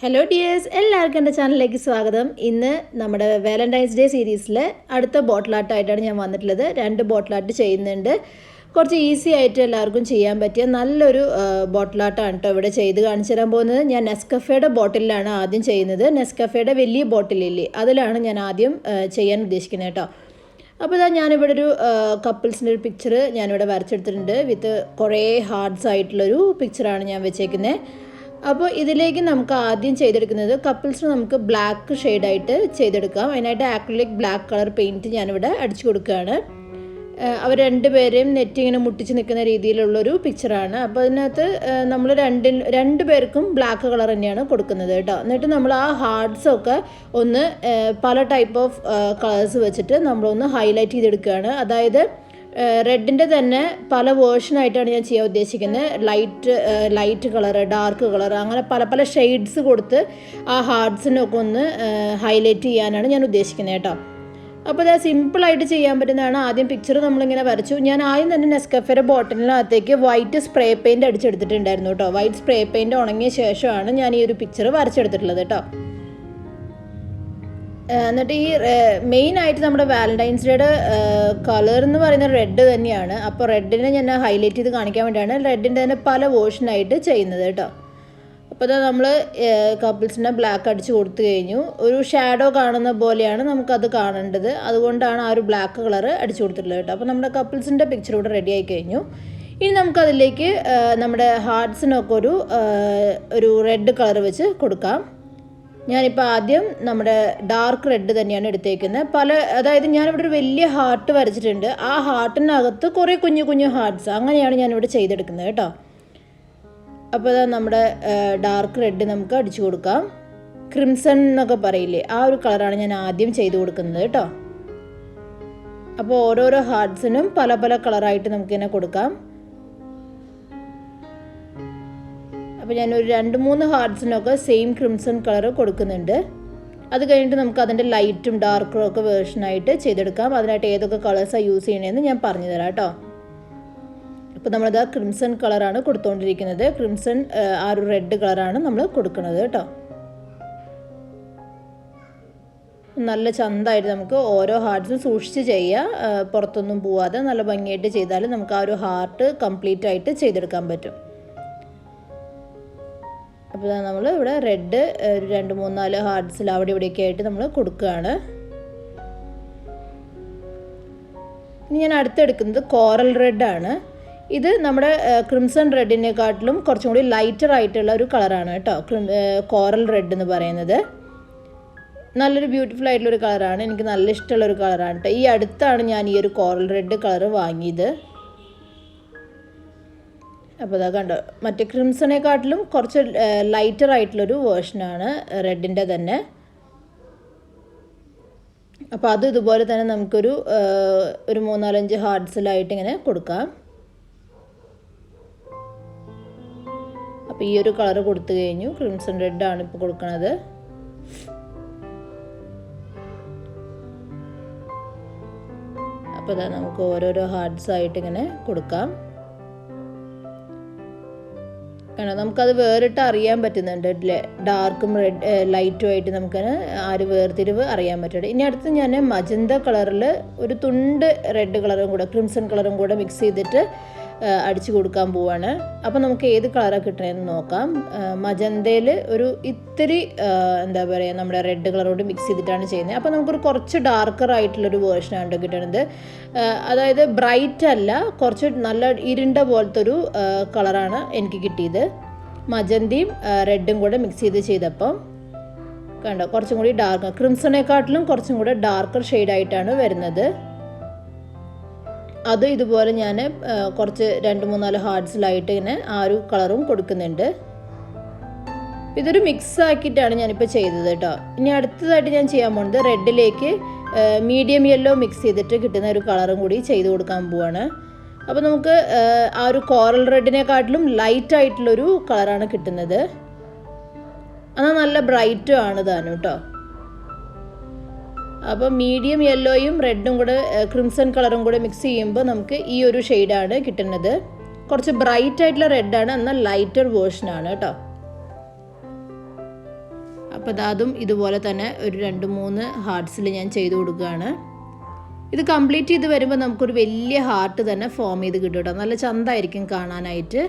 Hello dears, എല്ലാവർക്കും എൻ്റെ ചാനലിലേക്ക് സ്വാഗതം. ഇന്ന് നമ്മുടെ വാലന്റൈൻസ് ഡേ സീരീസിൽ അടുത്ത ബോട്ടിൽ ആർട്ടായിട്ടാണ് ഞാൻ വന്നിട്ടുള്ളത്. 2 ബോട്ടിൽ ആർട്ട് ചെയ്യുന്നുണ്ട്. കുറച്ച് ഈസി ആയിട്ട് എല്ലാവർക്കും ചെയ്യാൻ പറ്റിയ നല്ലൊരു ബോട്ടിൽ ആർട്ടാണ് കേട്ടോ ഇവിടെ ചെയ്ത് കാണിച്ചു തരാൻ പോകുന്നത്. ഞാൻ നെസ്കഫേയുടെ ബോട്ടിലാണ് ആദ്യം ചെയ്യുന്നത്. നെസ്കഫേയുടെ വലിയ ബോട്ടിലില്ലേ, അതിലാണ് ഞാൻ ആദ്യം ചെയ്യാൻ ഉദ്ദേശിക്കുന്നത് കേട്ടോ. അപ്പോൾ ഇതാ ഞാനിവിടെ ഒരു കപ്പിൾസിൻ്റെ ഒരു പിക്ചർ ഞാനിവിടെ വരച്ചെടുത്തിട്ടുണ്ട്. വിത്ത് കുറേ ഹാർട്ട്സ് ആയിട്ടുള്ളൊരു പിക്ചറാണ് ഞാൻ വെച്ചേക്കുന്നത്. അപ്പോൾ ഇതിലേക്ക് നമുക്ക് ആദ്യം ചെയ്തെടുക്കുന്നത് കപ്പിൾസിന് നമുക്ക് ബ്ലാക്ക് ഷെയ്ഡായിട്ട് ചെയ്തെടുക്കാം. അതിനായിട്ട് ആക്രിലിക് ബ്ലാക്ക് കളർ പെയിൻറ്റ് ഞാനിവിടെ അടിച്ചു കൊടുക്കുകയാണ്. അവർ രണ്ടുപേരെയും നെറ്റ് ഇങ്ങനെ മുട്ടിച്ച് നിൽക്കുന്ന രീതിയിലുള്ളൊരു പിക്ചറാണ്. അപ്പോൾ അതിനകത്ത് നമ്മൾ രണ്ട് പേർക്കും ബ്ലാക്ക് കളർ തന്നെയാണ് കൊടുക്കുന്നത് കേട്ടോ. എന്നിട്ട് നമ്മൾ ആ ഹാർട്ട്സൊക്കെ ഒന്ന് പല ടൈപ്പ് ഓഫ് കളേഴ്സ് വെച്ചിട്ട് നമ്മളൊന്ന് ഹൈലൈറ്റ് ചെയ്തെടുക്കുകയാണ്. അതായത് റെഡിൻ്റെ തന്നെ പല വേർഷനായിട്ടാണ് ഞാൻ ചെയ്യാൻ ഉദ്ദേശിക്കുന്നത്. ലൈറ്റ് കളറ്, ഡാർക്ക് കളറ്, അങ്ങനെ പല പല ഷെയ്ഡ്സ് കൊടുത്ത് ആ ഹാർട്ട്സിനൊക്കെ ഒന്ന് ഹൈലൈറ്റ് ചെയ്യാനാണ് ഞാൻ ഉദ്ദേശിക്കുന്നത് കേട്ടോ. അപ്പോൾ അത് സിമ്പിളായിട്ട് ചെയ്യാൻ പറ്റുന്നതാണ്. ആദ്യം പിക്ചർ നമ്മളിങ്ങനെ വരച്ചു. ഞാൻ ആദ്യം തന്നെ നെസ്കഫേയുടെ ബോട്ടിലിനകത്തേക്ക് വൈറ്റ് സ്പ്രേ പെയിൻറ്റ് അടിച്ചെടുത്തിട്ടുണ്ടായിരുന്നു കേട്ടോ. വൈറ്റ് സ്പ്രേ പെയിൻറ്റ് ഉണങ്ങിയ ശേഷമാണ് ഞാൻ ഈ ഒരു പിക്ചർ വരച്ചെടുത്തിട്ടുള്ളത് കേട്ടോ. എന്നിട്ട് ഈ മെയിനായിട്ട് നമ്മുടെ വാലന്റൈൻസ് ഡേയുടെ കളർ എന്ന് പറയുന്നത് റെഡ് തന്നെയാണ്. അപ്പോൾ റെഡിനെ ഞാൻ ഹൈലൈറ്റ് ചെയ്ത് കാണിക്കാൻ വേണ്ടിയാണ് റെഡിൻ്റെ തന്നെ പല വേർഷനായിട്ട് ചെയ്യുന്നത് കേട്ടോ. അപ്പോൾ അത് നമ്മൾ കപ്പിൾസിനെ ബ്ലാക്ക് അടിച്ച് കൊടുത്തു കഴിഞ്ഞു. ഒരു ഷാഡോ കാണുന്ന പോലെയാണ് നമുക്കത് കാണേണ്ടത്. അതുകൊണ്ടാണ് ആ ഒരു ബ്ലാക്ക് കളർ അടിച്ചു കൊടുത്തിട്ടുള്ളത് കേട്ടോ. അപ്പോൾ നമ്മുടെ കപ്പിൾസിൻ്റെ പിക്ചർ ഇവിടെ റെഡി ആയി കഴിഞ്ഞു. ഇനി നമുക്കതിലേക്ക് നമ്മുടെ ഹാർട്ട്സിനൊക്കെ ഒരു റെഡ് കളർ വെച്ച് കൊടുക്കാം. ഞാനിപ്പോൾ ആദ്യം നമ്മുടെ ഡാർക്ക് റെഡ് തന്നെയാണ് എടുത്തേക്കുന്നത്. അതായത് ഞാനിവിടെ ഒരു വലിയ ഹാർട്ട് വരച്ചിട്ടുണ്ട്. ആ ഹാർട്ടിനകത്ത് കുറേ കുഞ്ഞു കുഞ്ഞു ഹാർട്ട്സ്, അങ്ങനെയാണ് ഞാനിവിടെ ചെയ്തെടുക്കുന്നത് കേട്ടോ. അപ്പോൾ അതാ നമ്മുടെ ഡാർക്ക് റെഡ് നമുക്ക് അടിച്ചു കൊടുക്കാം. ക്രിംസൺ എന്നൊക്കെ പറയില്ലേ, ആ ഒരു കളറാണ് ഞാൻ ആദ്യം ചെയ്ത് കൊടുക്കുന്നത് കേട്ടോ. അപ്പോൾ ഓരോരോ ഹാർട്ട്സിനും പല പല കളറായിട്ട് നമുക്കിങ്ങനെ കൊടുക്കാം. അപ്പോൾ ഞാനൊരു 2-3 ഹാർട്ട്സിനൊക്കെ സെയിം ക്രിംസൺ കളർ കൊടുക്കുന്നുണ്ട്. അത് കഴിഞ്ഞിട്ട് നമുക്ക് അതിൻ്റെ ലൈറ്റും ഡാർക്കും ഒക്കെ വേർഷനായിട്ട് ചെയ്തെടുക്കാം. അതിനായിട്ട് ഏതൊക്കെ കളേഴ്സാണ് യൂസ് ചെയ്യണമെന്ന് ഞാൻ പറഞ്ഞു തരാം കേട്ടോ. അപ്പോൾ നമ്മളത് ക്രിംസൺ കളറാണ് കൊടുത്തുകൊണ്ടിരിക്കുന്നത്. ക്രിംസൺ ആ ഒരു റെഡ് കളറാണ് നമ്മൾ കൊടുക്കുന്നത് കേട്ടോ. നല്ല ചന്തമായിട്ട് നമുക്ക് ഓരോ ഹാർട്ട്സും സൂക്ഷിച്ച് ചെയ്യുക, പുറത്തൊന്നും പോവാതെ നല്ല ഭംഗിയായിട്ട് ചെയ്താൽ നമുക്ക് ആ ഒരു ഹാർട്ട് കംപ്ലീറ്റ് ആയിട്ട് ചെയ്തെടുക്കാൻ പറ്റും. അപ്പോൾ നമ്മൾ ഇവിടെ റെഡ് ഒരു 2-3-4 ഹാർട്ട്സിൽ അവിടെ ഇവിടെയൊക്കെ ആയിട്ട് നമ്മൾ കൊടുക്കുകയാണ്. ഇനി ഞാൻ അടുത്തെടുക്കുന്നത് കോറൽ റെഡാണ്. ഇത് നമ്മുടെ ക്രിംസൺ റെഡിനെക്കാട്ടിലും കുറച്ചും കൂടി ലൈറ്റർ ആയിട്ടുള്ള ഒരു കളറാണ് കേട്ടോ. കോറൽ റെഡ് എന്ന് പറയുന്നത് നല്ലൊരു ബ്യൂട്ടിഫുൾ ആയിട്ടുള്ളൊരു കളറാണ്. എനിക്ക് നല്ല ഇഷ്ടമുള്ളൊരു കളറാണ് കേട്ടോ. ഈ അടുത്താണ് ഞാൻ ഈ ഒരു കോറൽ റെഡ് കളറ് വാങ്ങിയത്. അപ്പോൾ അതാ കണ്ടോ, മറ്റേ ക്രിംസണേക്കാട്ടിലും കുറച്ച് ലൈറ്റർ ആയിട്ടുള്ളൊരു വേർഷനാണ് റെഡിൻ്റെ തന്നെ. അപ്പോൾ അത് ഇതുപോലെ തന്നെ നമുക്കൊരു 3-4-5 ഹാർട്ട്സിലായിട്ട് ഇങ്ങനെ കൊടുക്കാം. അപ്പോൾ ഈ ഒരു കളർ കൊടുത്തു കഴിഞ്ഞു. ക്രിംസൺ റെഡാണ് ഇപ്പോൾ കൊടുക്കുന്നത്. അപ്പോൾ അതാ നമുക്ക് ഓരോരോ ഹാർട്ട്സായിട്ട് ഇങ്ങനെ കൊടുക്കാം. കാരണം നമുക്കത് വേറിട്ട് അറിയാൻ പറ്റുന്നുണ്ട്. ഡാർക്കും ലൈറ്റും ആയിട്ട് നമുക്കത് ആ ഒരു വേർതിരിവ് അറിയാൻ പറ്റുന്നുണ്ട്. ഇനി അടുത്ത് ഞാൻ മജന്ത കളറിൽ ഒരു തുണ്ട് റെഡ് കളറും കൂടെ ക്രിംസൺ കളറും കൂടെ മിക്സ് ചെയ്തിട്ട് അടിച്ചു കൊടുക്കാൻ പോവാണ്. അപ്പോൾ നമുക്ക് ഏത് കളറാണ് കിട്ടണമെന്ന് നോക്കാം. മജന്തയിൽ ഒരു ഇത്തിരി എന്താ പറയുക, നമ്മുടെ റെഡ് കളറോട് മിക്സ് ചെയ്തിട്ടാണ് ചെയ്യുന്നത്. അപ്പോൾ നമുക്കൊരു കുറച്ച് ഡാർക്കർ ആയിട്ടുള്ളൊരു വേർഷനാണ് കിട്ടുന്നത്. അതായത് ബ്രൈറ്റ് അല്ല, കുറച്ച് നല്ല ഇരുണ്ട പോലത്തെ ഒരു കളറാണ് എനിക്ക് കിട്ടിയത്. മജന്തയും റെഡും കൂടെ മിക്സ് ചെയ്തപ്പോൾ കണ്ടോ, കുറച്ചും കൂടി ഡാർക്ക്, ക്രിംസണേക്കാട്ടിലും കുറച്ചും കൂടെ ഡാർക്കർ ഷെയ്ഡായിട്ടാണ് വരുന്നത്. അത് ഇതുപോലെ ഞാൻ കുറച്ച് 2-3-4 ഹാർട്ട്സിലായിട്ട് ഇങ്ങനെ ആ ഒരു കളറും കൊടുക്കുന്നുണ്ട്. ഇതൊരു മിക്സ് ആക്കിയിട്ടാണ് ഞാനിപ്പോൾ ചെയ്തത് കേട്ടോ. ഇനി അടുത്തതായിട്ട് ഞാൻ ചെയ്യാൻ പോകുന്നത് റെഡിലേക്ക് മീഡിയം യെല്ലോ മിക്സ് ചെയ്തിട്ട് കിട്ടുന്ന ഒരു കളറും കൂടി ചെയ്ത് കൊടുക്കാൻ പോവാണ്. അപ്പോൾ നമുക്ക് ആ ഒരു കോറൽ റെഡിനെക്കാട്ടിലും ലൈറ്റ് ആയിട്ടുള്ളൊരു കളറാണ് കിട്ടുന്നത്. അത് നല്ല ബ്രൈറ്റും ആണ് താനും കേട്ടോ. അപ്പോൾ മീഡിയം യെല്ലോയും റെഡും കൂടെ ക്രിംസൺ കളറും കൂടെ മിക്സ് ചെയ്യുമ്പോൾ നമുക്ക് ഈ ഒരു ഷെയ്ഡാണ് കിട്ടുന്നത്. കുറച്ച് ബ്രൈറ്റ് ആയിട്ടുള്ള റെഡാണ്, എന്നാൽ ലൈറ്റർ വേർഷനാണ് കേട്ടോ. അപ്പോൾ അതും ഇതുപോലെ തന്നെ ഒരു 2-3 ഹാർട്ട്സിൽ ഞാൻ ചെയ്ത് കൊടുക്കുകയാണ്. ഇത് കംപ്ലീറ്റ് ചെയ്ത് വരുമ്പോൾ നമുക്കൊരു വലിയ ഹാർട്ട് തന്നെ ഫോം ചെയ്ത് കിട്ടും കേട്ടോ. നല്ല ചന്തമായിരിക്കും കാണാനായിട്ട്.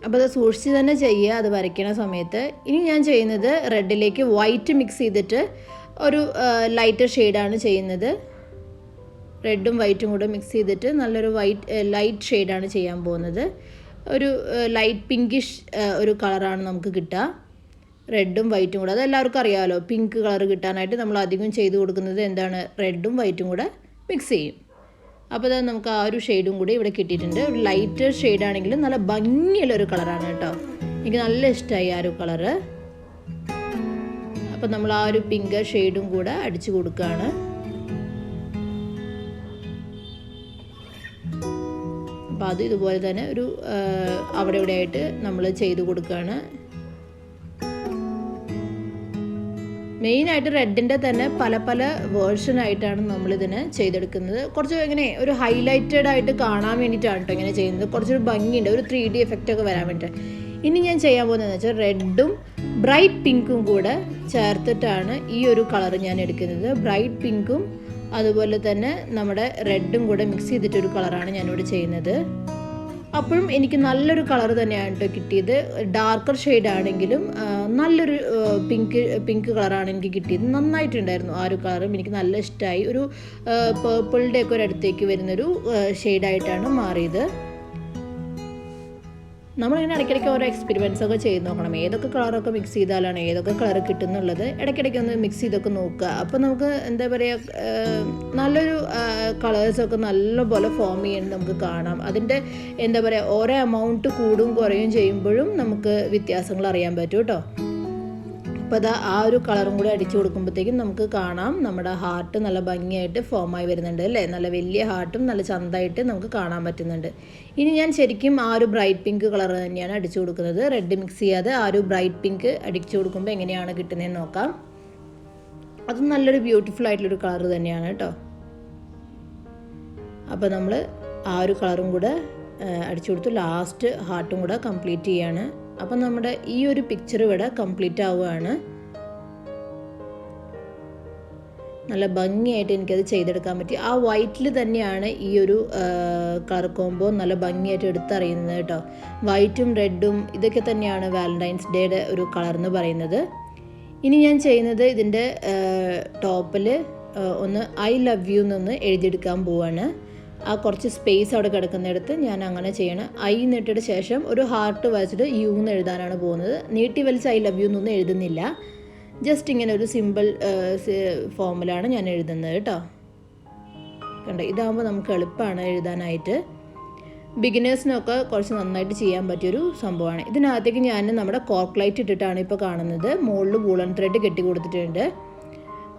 അപ്പോൾ അത് സൂക്ഷിച്ച് തന്നെ ചെയ്യുക അത് വരയ്ക്കണ സമയത്ത്. ഇനി ഞാൻ ചെയ്യുന്നത് റെഡിലേക്ക് വൈറ്റ് മിക്സ് ചെയ്തിട്ട് ഒരു ലൈറ്റർ ഷെയ്ഡാണ് ചെയ്യുന്നത്. റെഡും വൈറ്റും കൂടെ മിക്സ് ചെയ്തിട്ട് നല്ലൊരു ലൈറ്റ് ഷെയ്ഡാണ് ചെയ്യാൻ പോകുന്നത്. ഒരു ലൈറ്റ് പിങ്കിഷ് ഒരു കളറാണ് നമുക്ക് കിട്ടുക. റെഡും വൈറ്റും കൂടെ, അതെല്ലാവർക്കും അറിയാമല്ലോ. പിങ്ക് കളർ കിട്ടാനായിട്ട് നമ്മൾ അധികം ചെയ്ത് കൊടുക്കുന്നത് എന്താണ്, റെഡും വൈറ്റും കൂടെ മിക്സ് ചെയ്യും. അപ്പോൾ അത് നമുക്ക് ആ ഒരു ഷെയ്ഡും കൂടി ഇവിടെ കിട്ടിയിട്ടുണ്ട്. ഒരു ലൈറ്റ് ഷെയ്ഡാണെങ്കിലും നല്ല ഭംഗിയുള്ളൊരു കളറാണ് കേട്ടോ. എനിക്ക് നല്ല ഇഷ്ടമായി ആ ഒരു കളറ്. അപ്പോൾ നമ്മൾ ആ ഒരു പിങ്ക് ഷെയ്ഡും കൂടെ അടിച്ചു കൊടുക്കുകയാണ്. അപ്പോൾ അത് ഇതുപോലെ തന്നെ ഒരു അവിടെ ഇവിടെ ആയിട്ട് നമ്മൾ ചെയ്ത് കൊടുക്കുകയാണ്. മെയിനായിട്ട് റെഡിൻ്റെ തന്നെ പല പല വേർഷനായിട്ടാണ് നമ്മളിതിനെ ചെയ്തെടുക്കുന്നത്. കുറച്ച് ഇങ്ങനെ ഒരു ഹൈലൈറ്റഡ് ആയിട്ട് കാണാൻ വേണ്ടിയിട്ടാണ് കേട്ടോ ഇങ്ങനെ ചെയ്യുന്നത്. കുറച്ചൊരു ഭംഗിയുണ്ട്, ഒരു 3D എഫക്റ്റൊക്കെ വരാൻ വേണ്ടിയിട്ട്. ഇനി ഞാൻ ചെയ്യാൻ പോകുന്നതെന്ന് വെച്ചാൽ റെഡും ബ്രൈറ്റ് പിങ്കും കൂടെ ചേർത്തിട്ടാണ് ഈ ഒരു കളർ ഞാൻ എടുക്കുന്നത്. ബ്രൈറ്റ് പിങ്കും അതുപോലെ തന്നെ നമ്മുടെ റെഡും കൂടെ മിക്സ് ചെയ്തിട്ടൊരു കളറാണ് ഞാനിവിടെ ചെയ്യുന്നത്. അപ്പോഴും എനിക്ക് നല്ലൊരു കളർ തന്നെയാണ് കേട്ടോ കിട്ടിയത്. ഡാർക്കർ ഷെയ്ഡാണെങ്കിലും നല്ലൊരു പിങ്ക് കളറാണ് എനിക്ക് കിട്ടിയത്. നന്നായിട്ടുണ്ടായിരുന്നു ആ ഒരു കളറും, എനിക്ക് നല്ല ഇഷ്ടമായി. ഒരു പേർപ്പിളിൻ്റെ ഒക്കെ ഒരു അടുത്തേക്ക് വരുന്നൊരു ഷെയ്ഡായിട്ടാണ് മാറിയത്. നമ്മളിങ്ങനെ ഇടയ്ക്കിടയ്ക്ക് ഓരോ എക്സ്പെരിമെൻറ്റ്സ് ഒക്കെ ചെയ്ത് നോക്കണം. ഏതൊക്കെ കളറൊക്കെ മിക്സ് ചെയ്താലാണ് ഏതൊക്കെ കളർ കിട്ടുന്നുള്ളത് ഇടയ്ക്കിടയ്ക്ക് ഒന്ന് മിക്സ് ചെയ്തൊക്കെ നോക്കുക. അപ്പോൾ നമുക്ക് എന്താ പറയുക, നല്ലൊരു കളേഴ്സൊക്കെ നല്ലപോലെ ഫോം ചെയ്യുന്നത് നമുക്ക് കാണാം. അതിൻ്റെ എന്താ പറയുക, ഓരോ എമൗണ്ട് കൂടും കുറയും ചെയ്യുമ്പോഴും നമുക്ക് വ്യത്യാസങ്ങൾ അറിയാൻ പറ്റും കേട്ടോ. അപ്പോൾ അത് ആ ഒരു കളറും കൂടി അടിച്ചു കൊടുക്കുമ്പോഴത്തേക്കും നമുക്ക് കാണാം നമ്മുടെ ഹാർട്ട് നല്ല ഭംഗിയായിട്ട് ഫോമായി വരുന്നുണ്ട് അല്ലേ. നല്ല വലിയ ഹാർട്ടും നല്ല ചന്തമായിട്ട് നമുക്ക് കാണാൻ പറ്റുന്നുണ്ട്. ഇനി ഞാൻ ശരിക്കും ആ ഒരു ബ്രൈറ്റ് പിങ്ക് കളർ തന്നെയാണ് അടിച്ചു കൊടുക്കുന്നത്. റെഡ് മിക്സ് ചെയ്യാതെ ആ ഒരു ബ്രൈറ്റ് പിങ്ക് അടിച്ചു കൊടുക്കുമ്പോൾ എങ്ങനെയാണ് കിട്ടുന്നതെന്ന് നോക്കാം. അത് നല്ലൊരു ബ്യൂട്ടിഫുൾ ആയിട്ടുള്ളൊരു കളർ തന്നെയാണ് കേട്ടോ. അപ്പോൾ നമ്മൾ ആ ഒരു കളറും കൂടെ അടിച്ചു കൊടുത്തു. ലാസ്റ്റ് ഹാർട്ടും കൂടെ കംപ്ലീറ്റ് ചെയ്യാണ്. അപ്പം നമ്മുടെ ഈ ഒരു പിക്ചർ ഇവിടെ കംപ്ലീറ്റ് ആവുകയാണ്. നല്ല ഭംഗിയായിട്ട് എനിക്കത് ചെയ്തെടുക്കാൻ പറ്റി. ആ വൈറ്റിൽ തന്നെയാണ് ഈ ഒരു കളർ കോംബോ നല്ല ഭംഗിയായിട്ട് എടുത്തറിയുന്നത് കേട്ടോ. വൈറ്റും റെഡും ഇതൊക്കെ തന്നെയാണ് വാലന്റൈൻസ് ഡേയുടെ ഒരു കളർ എന്ന് പറയുന്നത്. ഇനി ഞാൻ ചെയ്യുന്നത് ഇതിൻ്റെ ടോപ്പിൽ ഒന്ന് ഐ ലവ് യു എന്നൊന്ന് എഴുതിയെടുക്കാൻ പോവാണ്. ആ കുറച്ച് സ്പേസ് അവിടെ കിടക്കുന്നിടത്ത് ഞാൻ അങ്ങനെ ചെയ്യണം. ഐ എന്നിട്ടിട്ട് ശേഷം ഒരു ഹാർട്ട് വരച്ചിട്ട് യു എന്ന് എഴുതാനാണ് പോകുന്നത്. നീട്ടി വലിച്ച് ഐ ലവ് യു എന്നൊന്നും എഴുതുന്നില്ല. ജസ്റ്റ് ഇങ്ങനെ ഒരു സിമ്പിൾ ഫോമിലാണ് ഞാൻ എഴുതുന്നത് കേട്ടോ. കണ്ടോ, ഇതാകുമ്പോൾ നമുക്ക് എളുപ്പമാണ് എഴുതാനായിട്ട്. ബിഗിനേഴ്സിനൊക്കെ കുറച്ച് നന്നായിട്ട് ചെയ്യാൻ പറ്റിയൊരു സംഭവമാണ്. ഇതിനകത്തേക്ക് ഞാൻ നമ്മുടെ കോർക്ക് ലൈറ്റ് ഇട്ടിട്ടാണ് ഇപ്പോൾ കാണുന്നത്. മുകളിൽ വൂളൻ ത്രെഡ് കെട്ടി കൊടുത്തിട്ടുണ്ട്.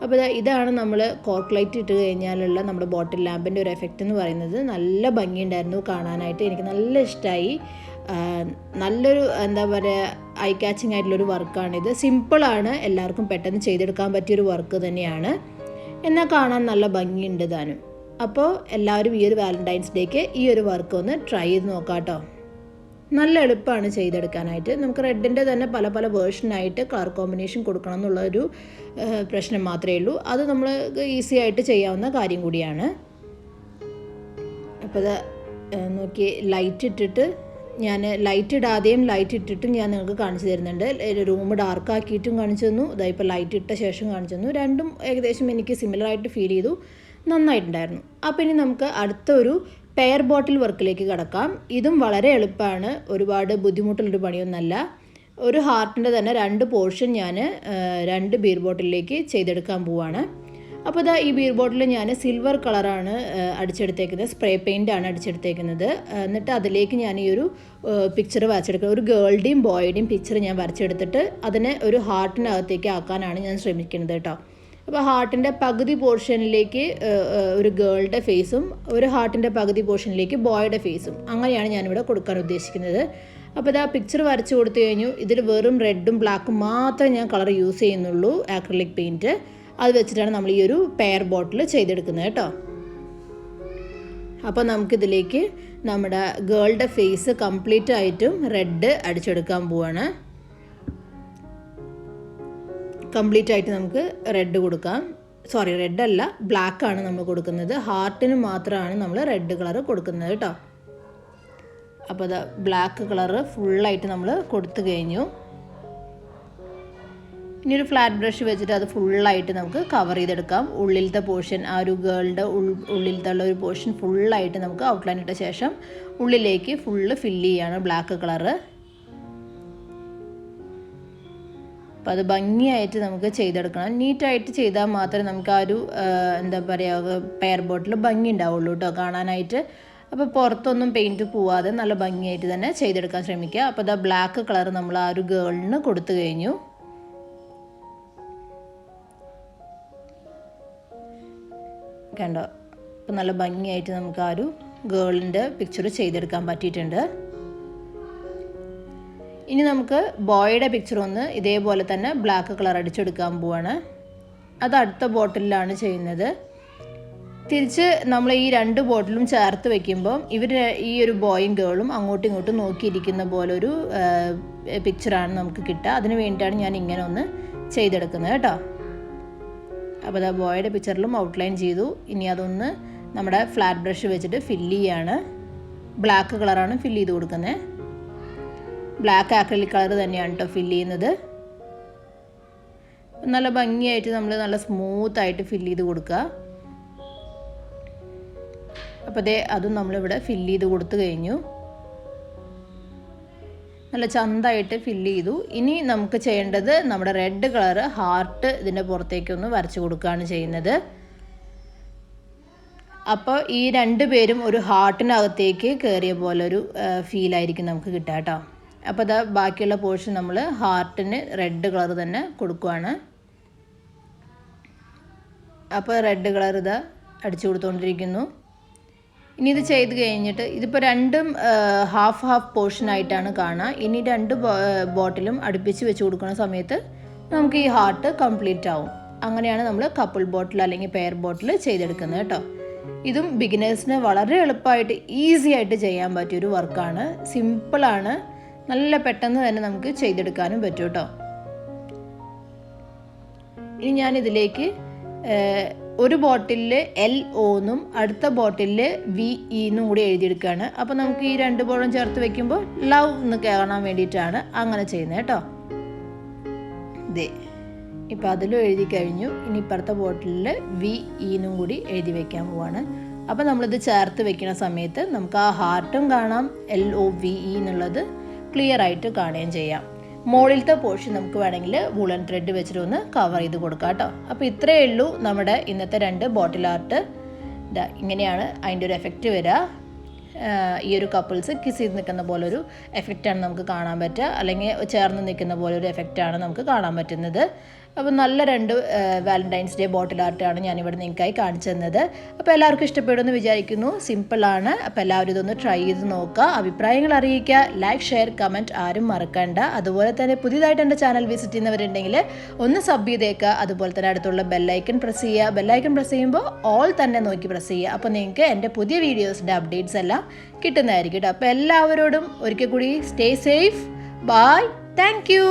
അപ്പോൾ ഇതാണ് നമ്മൾ കോർക്ക് ലൈറ്റ് ഇട്ട് കഴിഞ്ഞാലുള്ള നമ്മുടെ ബോട്ടിൽ ലാമ്പിൻ്റെ ഒരു എഫക്റ്റ് എന്ന് പറയുന്നത്. നല്ല ഭംഗിയുണ്ടായിരുന്നു കാണാനായിട്ട്, എനിക്ക് നല്ല ഇഷ്ടമായി. നല്ലൊരു എന്താ പറയുക, ഐ കാച്ചിങ് ആയിട്ടുള്ളൊരു വർക്കാണിത്. സിമ്പിളാണ്, എല്ലാവർക്കും പെട്ടെന്ന് ചെയ്തെടുക്കാൻ പറ്റിയൊരു വർക്ക് തന്നെയാണ്. എന്നാൽ കാണാൻ നല്ല ഭംഗിയുണ്ട് താനും. അപ്പോൾ എല്ലാവരും ഈ ഒരു വാലന്റൈൻസ് ഡേക്ക് ഈ ഒരു വർക്ക് ഒന്ന് ട്രൈ ചെയ്ത് നോക്കാം കേട്ടോ. നല്ല എളുപ്പമാണ് ചെയ്തെടുക്കാനായിട്ട്. നമുക്ക് റെഡിൻ്റെ തന്നെ പല പല വേർഷനായിട്ട് കളർ കോമ്പിനേഷൻ കൊടുക്കണം എന്നുള്ളൊരു പ്രശ്നം മാത്രമേ ഉള്ളൂ. അത് നമ്മൾ ഈസി ആയിട്ട് ചെയ്യാവുന്ന കാര്യം കൂടിയാണ്. അപ്പോൾ അത് നോക്കി ലൈറ്റ് ഇട്ടിട്ട് ഞാൻ ലൈറ്റ് ഇടാതെയും ലൈറ്റ് ഇട്ടിട്ടും ഞാൻ നിങ്ങൾക്ക് കാണിച്ചു തരുന്നുണ്ട്. റൂം ഡാർക്കാക്കിയിട്ടും കാണിച്ചു തന്നു, ഇപ്പോൾ ലൈറ്റ് ഇട്ട ശേഷം കാണിച്ചു തന്നു. രണ്ടും ഏകദേശം എനിക്ക് സിമിലറായിട്ട് ഫീൽ ചെയ്തു, നന്നായിട്ടുണ്ടായിരുന്നു. അപ്പോൾ ഇനി നമുക്ക് അടുത്തൊരു പെയർ ബോട്ടിൽ വർക്കിലേക്ക് കടക്കാം. ഇതും വളരെ എളുപ്പമാണ്, ഒരുപാട് ബുദ്ധിമുട്ടുള്ളൊരു പണിയൊന്നല്ല. ഒരു ഹാർട്ടിൻ്റെ തന്നെ 2 പോർഷൻ ഞാൻ 2 ബീർ ബോട്ടിലേക്ക് ചെയ്തെടുക്കാൻ പോവാണ്. അപ്പോൾ ഇതാ ഈ ബീർ ബോട്ടിൽ ഞാൻ സിൽവർ കളറാണ് അടിച്ചെടുത്തേക്കുന്നത്, സ്പ്രേ പെയിൻ്റാണ് അടിച്ചെടുത്തേക്കുന്നത്. എന്നിട്ട് അതിലേക്ക് ഞാൻ ഈ ഒരു പിക്ചർ വരച്ചെടുക്കുക, ഒരു ഗേളുടെയും ബോയുടെയും പിക്ചർ ഞാൻ വരച്ചെടുത്തിട്ട് അതിനെ ഒരു ഹാർട്ടിനകത്തേക്ക് ആക്കാനാണ് ഞാൻ ശ്രമിക്കുന്നത് കേട്ടോ. അപ്പോൾ ഹാർട്ടിൻ്റെ പകുതി പോർഷനിലേക്ക് ഒരു ഗേളുടെ ഫേസും ഒരു ഹാർട്ടിൻ്റെ പകുതി പോർഷനിലേക്ക് ബോയുടെ ഫേസും, അങ്ങനെയാണ് ഞാനിവിടെ കൊടുക്കാൻ ഉദ്ദേശിക്കുന്നത്. അപ്പോൾ ഇത് ആ പിക്ചർ വരച്ച് കൊടുത്തു കഴിഞ്ഞു. ഇതിൽ വെറും റെഡും ബ്ലാക്കും മാത്രമേ ഞാൻ കളർ യൂസ് ചെയ്യുന്നുള്ളൂ, ആക്രിലിക് പെയിൻറ്റ്. അത് വെച്ചിട്ടാണ് നമ്മൾ ഈ ഒരു പെയർ ബോട്ടിൽ ചെയ്തെടുക്കുന്നത് കേട്ടോ. അപ്പോൾ നമുക്കിതിലേക്ക് നമ്മുടെ ഗേളുടെ ഫേസ് കംപ്ലീറ്റ് ആയിട്ടും റെഡ് അടിച്ചെടുക്കാൻ പോവാണ്. കംപ്ലീറ്റ് ആയിട്ട് നമുക്ക് റെഡ് കൊടുക്കാം. സോറി, റെഡ് അല്ല, ബ്ലാക്കാണ് നമ്മൾ കൊടുക്കുന്നത്. ഹാർട്ടിന് മാത്രമാണ് നമ്മൾ റെഡ് കളർ കൊടുക്കുന്നത് കേട്ടോ. അപ്പോൾ അത് ബ്ലാക്ക് കളറ് ഫുള്ളായിട്ട് നമ്മൾ കൊടുത്തു കഴിഞ്ഞു. ഇനി ഒരു ഫ്ലാറ്റ് ബ്രഷ് വെച്ചിട്ട് അത് ഫുള്ളായിട്ട് നമുക്ക് കവർ ചെയ്തെടുക്കാം. ഉള്ളിലത്തെ പോർഷൻ, ആ ഒരു ഗേളിൻ്റെ ഉള്ളിലത്തെ ഉള്ള ഒരു പോർഷൻ ഫുള്ളായിട്ട് നമുക്ക് ഔട്ട്ലൈൻ ഇട്ട ശേഷം ഉള്ളിലേക്ക് ഫുള്ള് ഫില്ല് ചെയ്യാണ് ബ്ലാക്ക് കളറ്. അപ്പോൾ അത് ഭംഗിയായിട്ട് നമുക്ക് ചെയ്തെടുക്കണം. നീറ്റായിട്ട് ചെയ്താൽ മാത്രമേ നമുക്ക് ആ ഒരു എന്താ പറയുക പെയർ ബോട്ടിൽ ഭംഗി ഉണ്ടാവുള്ളൂ കേട്ടോ കാണാനായിട്ട്. അപ്പോൾ പുറത്തൊന്നും പെയിൻറ്റ് പോവാതെ നല്ല ഭംഗിയായിട്ട് തന്നെ ചെയ്തെടുക്കാൻ ശ്രമിക്കുക. അപ്പോൾ അത് ബ്ലാക്ക് കളർ നമ്മൾ ആ ഒരു ഗേളിന് കൊടുത്തു കഴിഞ്ഞു. കണ്ടോ, അപ്പോൾ നല്ല ഭംഗിയായിട്ട് നമുക്ക് ആ ഒരു ഗേളിൻ്റെ പിക്ചർ ചെയ്തെടുക്കാൻ പറ്റിയിട്ടുണ്ട്. ഇനി നമുക്ക് ബോയുടെ പിക്ചർ ഒന്ന് ഇതേപോലെ തന്നെ ബ്ലാക്ക് കളർ അടിച്ചെടുക്കാൻ പോവാണ്. അത് അടുത്ത ബോട്ടിലാണ് ചെയ്യുന്നത്. തിരിച്ച് നമ്മൾ ഈ 2 ബോട്ടിലും ചേർത്ത് വെക്കുമ്പോൾ ഇവർ ഈ ഒരു ബോയും ഗേളും അങ്ങോട്ടും ഇങ്ങോട്ടും നോക്കിയിരിക്കുന്ന പോലൊരു പിക്ചറാണ് നമുക്ക് കിട്ടുക. അതിന് വേണ്ടിയിട്ടാണ് ഞാൻ ഇങ്ങനെ ഒന്ന് ചെയ്തെടുക്കുന്നത് കേട്ടോ. അപ്പോൾ അത് ബോയുടെ പിക്ചറിലും ഔട്ട്ലൈൻ ചെയ്തു. ഇനി അതൊന്ന് നമ്മുടെ ഫ്ലാറ്റ് ബ്രഷ് വെച്ചിട്ട് ഫില്ല് ചെയ്യാണ്. ബ്ലാക്ക് കളറാണ് ഫില്ല് ചെയ്ത് കൊടുക്കുന്നത്. ബ്ലാക്ക് ആക്രിലിക് കളർ തന്നെയാണ് കേട്ടോ ഫില്ല് ചെയ്യുന്നത്. നല്ല ഭംഗിയായിട്ട് നമ്മൾ നല്ല സ്മൂത്തായിട്ട് ഫില്ല് ചെയ്ത് കൊടുക്കുക. അപ്പോൾ അതേ അതും നമ്മളിവിടെ ഫില്ല് ചെയ്ത് കൊടുത്തു കഴിഞ്ഞു. നല്ല ചന്തമായിട്ട് ഫില്ല് ചെയ്തു. ഇനി നമുക്ക് ചെയ്യേണ്ടത് നമ്മുടെ റെഡ് കളർ ഹാർട്ട് ഇതിൻ്റെ പുറത്തേക്കൊന്ന് വരച്ച് കൊടുക്കുകയാണ് ചെയ്യുന്നത്. അപ്പോൾ ഈ 2 പേരും ഒരു ഹാർട്ടിനകത്തേക്ക് കയറിയ പോലൊരു ഫീലായിരിക്കും നമുക്ക് കിട്ടുക കേട്ടോ. അപ്പോൾ ഇതാ ബാക്കിയുള്ള പോർഷൻ നമ്മൾ ഹാർട്ടിന് റെഡ് കളർ തന്നെ കൊടുക്കുകയാണ്. അപ്പോൾ റെഡ് കളർ ഇതാ അടിച്ചു കൊടുത്തുകൊണ്ടിരിക്കുന്നു. ഇനി ഇത് ചെയ്ത് കഴിഞ്ഞിട്ട് ഇതിപ്പോൾ രണ്ടും ഹാഫ് പോർഷനായിട്ടാണ് കാണുക. ഇനി 2 ബോട്ടിലും അടുപ്പിച്ച് വെച്ച് കൊടുക്കുന്ന സമയത്ത് നമുക്ക് ഈ ഹാർട്ട് കംപ്ലീറ്റ് ആവും. അങ്ങനെയാണ് നമ്മൾ കപ്പിൾ ബോട്ടിൽ അല്ലെങ്കിൽ പെയർ ബോട്ടിൽ ചെയ്തെടുക്കുന്നത് കേട്ടോ. ഇതും ബിഗിനേഴ്സിന് വളരെ എളുപ്പമായിട്ട് ഈസി ആയിട്ട് ചെയ്യാൻ പറ്റിയൊരു വർക്കാണ്. സിമ്പിളാണ്, നല്ല പെട്ടെന്ന് തന്നെ നമുക്ക് ചെയ്തെടുക്കാനും പറ്റും കേട്ടോ. ഇനി ഞാനിതിലേക്ക് ഒരു ബോട്ടിലിൽ LO എന്നും അടുത്ത ബോട്ടിലിൽ VE എന്നും കൂടി എഴുതിയെടുക്കുകയാണ്. അപ്പോൾ നമുക്ക് ഈ 2 ബോളും ചേർത്ത് വെക്കുമ്പോൾ ലവ് എന്ന് കാണാൻ വേണ്ടിയിട്ടാണ് അങ്ങനെ ചെയ്യുന്നത് കേട്ടോ. ഇതേ ഇപ്പോൾ അതിലും എഴുതി കഴിഞ്ഞു. ഇനി ഇപ്പുറത്തെ ബോട്ടിലിൽ VE എന്നും കൂടി എഴുതി വെക്കാൻ പോവാണ്. അപ്പോൾ നമ്മളിത് ചേർത്ത് വെക്കുന്ന സമയത്ത് നമുക്ക് ആ ഹാർട്ടും കാണാം, LOVE എന്നുള്ളത് ക്ലിയർ ആയിട്ട് കാണുകയും ചെയ്യാം. മുകളിലത്തെ പോർഷൻ നമുക്ക് വേണമെങ്കിൽ വൂളൻ ത്രെഡ് വെച്ചിട്ട് ഒന്ന് കവർ ചെയ്ത് കൊടുക്കാം കേട്ടോ. അപ്പോൾ ഇത്രയേ ഉള്ളൂ നമ്മുടെ ഇന്നത്തെ 2 ബോട്ടിൽ ആർട്ട്. ഇങ്ങനെയാണ് അതിൻ്റെ ഒരു എഫക്റ്റ് വരിക. ഈ ഒരു കപ്പിൾസ് കിസ് ചെയ്ത് നിൽക്കുന്ന പോലൊരു എഫക്റ്റാണ് നമുക്ക് കാണാൻ പറ്റുക, അല്ലെങ്കിൽ ചേർന്ന് നിൽക്കുന്ന പോലൊരു എഫക്റ്റാണ് നമുക്ക് കാണാൻ പറ്റുന്നത്. അപ്പോൾ നല്ല 2 വാലന്റൈൻസ് ഡേ ബോട്ടിൽ ആർട്ടാണ് ഞാനിവിടെ നിങ്ങൾക്കായി കാണിച്ചു തന്നത്. അപ്പോൾ എല്ലാവർക്കും ഇഷ്ടപ്പെടുമെന്ന് വിചാരിക്കുന്നു. സിമ്പിളാണ്. അപ്പോൾ എല്ലാവരും ഇതൊന്ന് ട്രൈ ചെയ്ത് നോക്കുക, അഭിപ്രായങ്ങൾ അറിയിക്കുക, ലൈക്ക്, ഷെയർ, കമൻറ്റ് ആരും മറക്കണ്ട. അതുപോലെ തന്നെ പുതിയതായിട്ട് എൻ്റെ ചാനൽ വിസിറ്റ് ചെയ്യുന്നവരുണ്ടെങ്കിൽ ഒന്ന് സബ് ചെയ്തേക്കുക. അതുപോലെ തന്നെ അടുത്തുള്ള ബെല്ലൈക്കൺ പ്രസ് ചെയ്യുക. ബെല്ലൈക്കൺ പ്രസ് ചെയ്യുമ്പോൾ ഓൾ തന്നെ നോക്കി പ്രസ് ചെയ്യുക. അപ്പോൾ നിങ്ങൾക്ക് എൻ്റെ പുതിയ വീഡിയോസിൻ്റെ അപ്ഡേറ്റ്സ് എല്ലാം കിട്ടുന്നതായിരിക്കും കേട്ടോ. അപ്പോൾ എല്ലാവരോടും ഒരിക്കൽ കൂടി stay safe, bye, thank U.